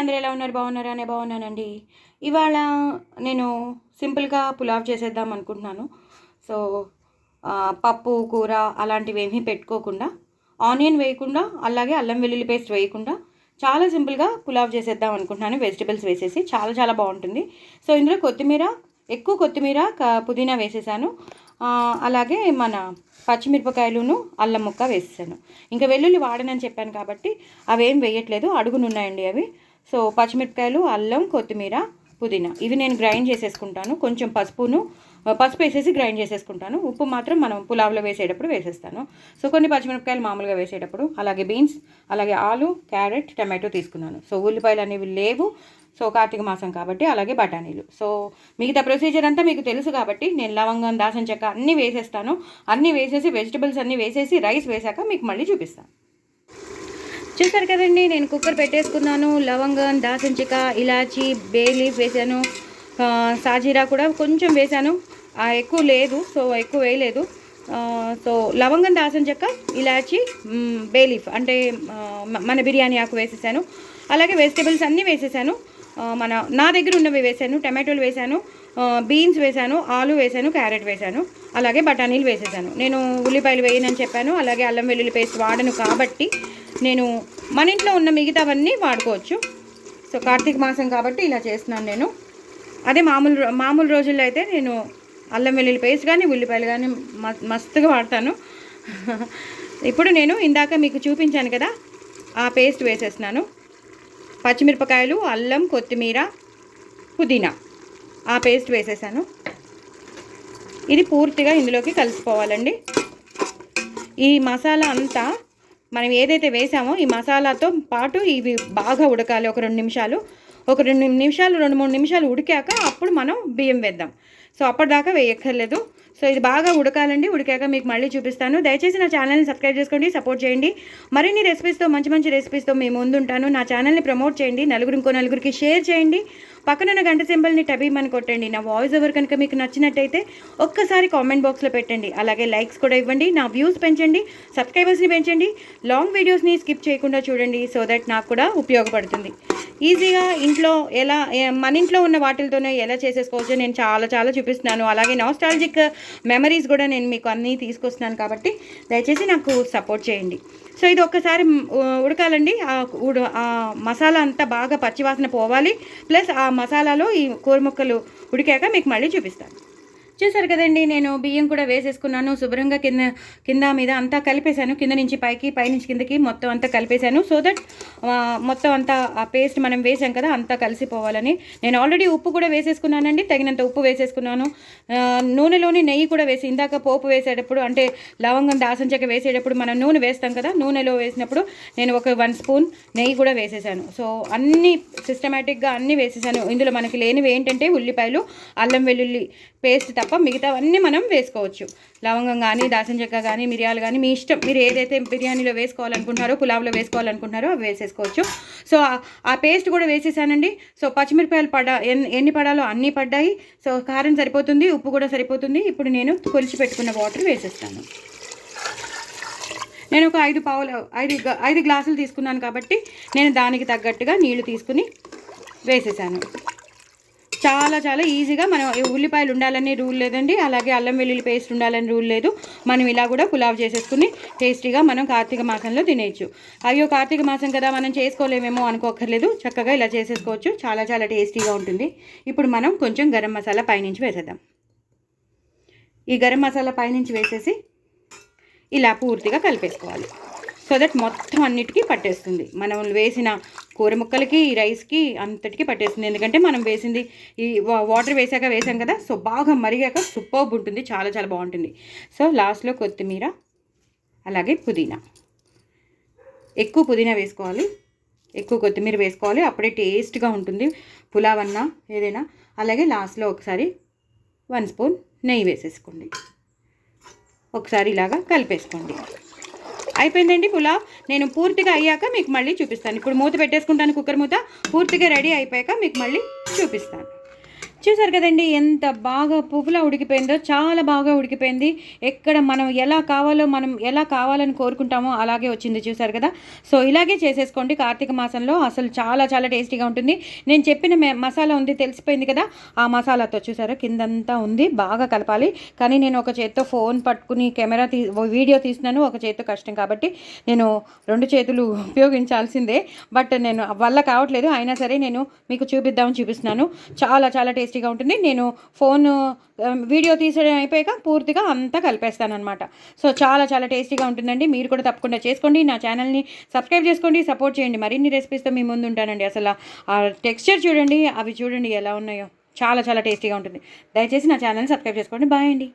అందరూ ఎలా ఉన్నారు? బాగున్నారా? నేను బాగున్నానండి. ఇవాళ నేను సింపుల్గా పులావ్ చేసేద్దాం అనుకుంటున్నాను. సో పప్పు కూర అలాంటివి ఏమీ పెట్టుకోకుండా, ఆనియన్ వేయకుండా, అలాగే అల్లం వెల్లుల్లి పేస్ట్ వేయకుండా చాలా సింపుల్గా పులావ్ చేసేద్దాం అనుకుంటున్నాను. వెజిటబుల్స్ వేసేసి చాలా చాలా బాగుంటుంది. సో ఇందులో ఎక్కువ కొత్తిమీర పుదీనా వేసేసాను. అలాగే మన పచ్చిమిరపకాయలును అల్లం ముక్క వేసేసాను. ఇంకా వెల్లుల్లి వాడనని చెప్పాను కాబట్టి అవేం వేయట్లేదు, అడుగునున్నాయండి అవి. సో పచ్చిమిరపకాయలు, అల్లం, కొత్తిమీర, పుదీనా ఇవి నేను గ్రైండ్ చేసేసుకుంటాను. కొంచెం పసుపు వేసేసి గ్రైండ్ చేసేసుకుంటాను. ఉప్పు మాత్రం మనం పులావ్లో వేసేటప్పుడు వేసేస్తాను. సో కొన్ని పచ్చిమిరపకాయలు మామూలుగా వేసేటప్పుడు, అలాగే బీన్స్, అలాగే ఆలు, క్యారెట్, టమాటో తీసుకున్నాను. సో ఉల్లిపాయలు అనేవి లేవు. సో కార్తీక మాసం కాబట్టి, అలాగే బఠానీలు. సో మిగతా ప్రొసీజర్ అంతా మీకు తెలుసు కాబట్టి నేను లవంగం, దాల్చిన చెక్క అన్నీ వేసేస్తాను. అన్నీ వేసేసి వెజిటబుల్స్ అన్నీ వేసేసి రైస్ వేసాక మీకు మళ్ళీ చూపిస్తాను. చూసారు కదండి, నేను కుక్కర్ పెట్టేసుకున్నాను. లవంగం, దాల్చిన చెక్క, ఇలాచీ, బే లీఫ్ వేసాను. సాజీరా కూడా కొంచెం వేసాను, ఎక్కువ లేదు, సో ఎక్కువ వేయలేదు. సో లవంగం, దాల్చిన చెక్క, ఇలాచీ, బే లీఫ్ అంటే మన బిర్యానీ ఆకు వేసేసాను. అలాగే వెజిటబుల్స్ అన్నీ వేసేసాను. నా దగ్గర ఉన్నవి వేసాను. టమాటోలు వేసాను, బీన్స్ వేసాను, ఆలు వేసాను, క్యారెట్ వేసాను, అలాగే బఠానీలు వేసేసాను. నేను ఉల్లిపాయలు వేయనని చెప్పాను, అలాగే అల్లం వెల్లుల్లి పేస్ట్ వాడను కాబట్టి నేను మన ఇంట్లో ఉన్న మిగతావన్నీ వాడుకోవచ్చు. సో కార్తీక మాసం కాబట్టి ఇలా చేస్తున్నాను నేను. అదే మామూలు రోజుల్లో అయితే నేను అల్లం వెల్లుల్లి పేస్ట్ కానీ ఉల్లిపాయలు కానీ మస్తుగా వాడతాను. ఇప్పుడు నేను ఇందాక మీకు చూపించాను కదా, ఆ పేస్ట్ వేసేస్తున్నాను. పచ్చిమిరపకాయలు, అల్లం, కొత్తిమీర, పుదీనా ఆ పేస్ట్ వేసేసాను. ఇది పూర్తిగా ఇందులోకి కలిసిపోవాలండి. ఈ మసాలా అంతా మనం ఏదైతే వేసామో ఈ మసాలాతో పాటు ఇవి బాగా ఉడకాలి. ఒక 2 నిమిషాలు, 2-3 నిమిషాలు ఉడికాక అప్పుడు మనం బియ్యం వేద్దాం. సో అప్పటిదాకా వేయక్కర్లేదు. సో ఇది బాగా ఉడకాలండి. ఉడికాక మీకు మళ్ళీ చూపిస్తాను. దయచేసి నా ఛానల్ని సబ్స్క్రైబ్ చేసుకోండి, సపోర్ట్ చేయండి. మరిన్ని రెసిపీస్తో, మంచి రెసిపీస్తో మీ ముందుంటాను. నా ఛానల్ని ప్రమోట్ చేయండి, ఇంకో నలుగురికి షేర్ చేయండి. పక్కనున్న గంట సింబల్ని టబీమని కొట్టండి. నా వాయిస్ ఓవర్ కనుక మీకు నచ్చినట్టయితే ఒక్కసారి కామెంట్ బాక్స్లో పెట్టండి. అలాగే లైక్స్ కూడా ఇవ్వండి, నా వ్యూస్ పెంచండి, సబ్స్క్రైబర్స్ని పెంచండి. లాంగ్ వీడియోస్ని స్కిప్ చేయకుండా చూడండి, సో దట్ నాకు కూడా ఉపయోగపడుతుంది. ఈజీగా ఇంట్లో మన ఇంట్లో ఉన్న వాటితోనే ఎలా చేసేసుకోవచ్చో నేను చాలా చూపిస్తున్నాను. అలాగే నాస్టాలజిక్ మెమరీస్ కూడా నేను మీకు అన్నీ తీసుకొస్తున్నాను కాబట్టి దయచేసి నాకు సపోర్ట్ చేయండి. సో ఇది ఒక్కసారి ఉడకాలండి. ఆ మసాలా అంతా బాగా పచ్చివాసన పోవాలి. ప్లస్ ఆ మసాలాలో ఈ కూర ముక్కలు ఉడికాక మీకు మళ్ళీ చూపిస్తాను. చూసారు కదండి, నేను బియ్యం కూడా వేసేసుకున్నాను. శుభ్రంగా కింద మీద అంతా కలిపేశాను. కింద నుంచి పైకి, పైనుంచి కిందకి మొత్తం అంతా కలిపేశాను. సో దట్ మొత్తం అంతా ఆ పేస్ట్ మనం వేసాం కదా అంతా కలిసిపోవాలని. నేను ఆల్రెడీ ఉప్పు కూడా వేసేసుకున్నానండి, తగినంత ఉప్పు వేసేసుకున్నాను. నూనెలోని నెయ్యి కూడా వేసి, ఇందాక పోపు వేసేటప్పుడు అంటే లవంగం, దాల్చిన చెక్క వేసేటప్పుడు మనం నూనె వేస్తాం కదా, నూనెలో వేసినప్పుడు నేను ఒక 1 స్పూన్ నెయ్యి కూడా వేసేసాను. సో అన్నీ సిస్టమేటిక్గా అన్నీ వేసేసాను. ఇందులో మనకి లేనివి ఏంటంటే ఉల్లిపాయలు, అల్లం వెల్లుల్లి పేస్ట్ తప్ప మిగతావన్నీ మనం వేసుకోవచ్చు. లవంగం కానీ, దాల్చిన చెక్క కానీ, మిరియాలు కానీ మీ ఇష్టం. మీరు ఏదైతే బిర్యానీలో వేసుకోవాలనుకుంటున్నారో, పులావ్లో వేసుకోవాలనుకుంటున్నారో అవి వేసేసుకోవచ్చు. సో ఆ పేస్ట్ కూడా వేసేసానండి. సో పచ్చిమిరపకాయలు ఎన్ని పడాలో అన్నీ పడ్డాయి. సో కారం సరిపోతుంది, ఉప్పు కూడా సరిపోతుంది. ఇప్పుడు నేను కొలిచి పెట్టుకున్న వాటర్ వేసేస్తాను. నేను ఒక 5 గ్లాసులు తీసుకున్నాను కాబట్టి నేను దానికి తగ్గట్టుగా నీళ్లు తీసుకుని వేసేసాను. చాలా ఈజీగా. మనం ఉల్లిపాయలు ఉండాలని రూల్ లేదండి, అలాగే అల్లం వెల్లుల్లి పేస్ట్ ఉండాలని రూల్ లేదు. మనం ఇలా కూడా పులావ్ చేసేసుకుని టేస్టీగా మనం కార్తీక మాసంలో తినేయచ్చు. అయ్యో కార్తీక మాసం కదా మనం చేసుకోలేమేమో అనుకోకర్లేదు, చక్కగా ఇలా చేసేసుకోవచ్చు. చాలా టేస్టీగా ఉంటుంది. ఇప్పుడు మనం కొంచెం గరం మసాలా పైనుంచి వేసేద్దాం. ఈ గరం మసాలా పైనుంచి వేసేసి ఇలా పూర్తిగా కలిపేసుకోవాలి. సో దట్ మొత్తం అన్నిటికీ పట్టేస్తుంది. మనం వేసిన కూర ముక్కలకి, రైస్కి అంతటికీ పట్టేస్తుంది. ఎందుకంటే మనం వేసింది ఈ వాటర్ వేసాం కదా. సో బాగా మరిగాక సూపర్బ్ ఉంటుంది, చాలా బాగుంటుంది. సో లాస్ట్లో కొత్తిమీర, అలాగే పుదీనా. ఎక్కువ పుదీనా వేసుకోవాలి, ఎక్కువ కొత్తిమీర వేసుకోవాలి, అప్పుడే టేస్ట్గా ఉంటుంది పులావ్ అన్నా ఏదైనా. అలాగే లాస్ట్లో ఒకసారి 1 స్పూన్ నెయ్యి వేసేసుకోండి. ఒకసారి ఇలాగా కలిపేసుకోండి. అయిపోయిందండి పులావ్. నేను పూర్తిగా అయ్యాక మీకు మళ్ళీ చూపిస్తాను. ఇప్పుడు మూత పెట్టేసుకుంటాను, కుక్కర్ మూత పూర్తిగా రెడీ అయిపోయాక మీకు మళ్ళీ చూపిస్తాను. చూసారు కదండి ఎంత బాగా పువ్వులా ఉడికిపోయిందో, చాలా బాగా ఉడికిపోయింది. ఎక్కడ మనం ఎలా కావాలని కోరుకుంటామో అలాగే వచ్చింది చూసారు కదా. సో ఇలాగే చేసేసుకోండి కార్తీక మాసంలో, అసలు చాలా చాలా టేస్టీగా ఉంటుంది. నేను చెప్పిన మసాలా ఉంది తెలిసిపోయింది కదా, ఆ మసాలాతో చూసారా కిందంతా ఉంది, బాగా కలపాలి. కానీ నేను ఒక చేత్తో ఫోన్ పట్టుకుని వీడియో తీస్తున్నాను, ఒక చేత్తో కష్టం కాబట్టి నేను 2 చేతులు ఉపయోగించాల్సిందే. బట్ నేను వల్ల కావట్లేదు, అయినా సరే నేను మీకు చూపిస్తున్నాను. చాలా చాలా టేస్టీగా ఉంటుంది. నేను వీడియో తీసడం అయిపోయాక పూర్తిగా అంతా కలిపేస్తానమాట. సో చాలా చాలా టేస్టీగా ఉంటుందండి. మీరు కూడా తప్పకుండా చేసుకోండి. నా ఛానల్ని సబ్స్క్రైబ్ చేసుకోండి, సపోర్ట్ చేయండి. మరిన్ని రెసిపీస్తో మీ ముందు ఉంటానండి. అసలు ఆ టెక్స్చర్ చూడండి, అవి చూడండి ఎలా ఉన్నాయో, చాలా చాలా టేస్టీగా ఉంటుంది. దయచేసి నా ఛానల్ని సబ్స్క్రైబ్ చేసుకోండి. బాయ్ అండి.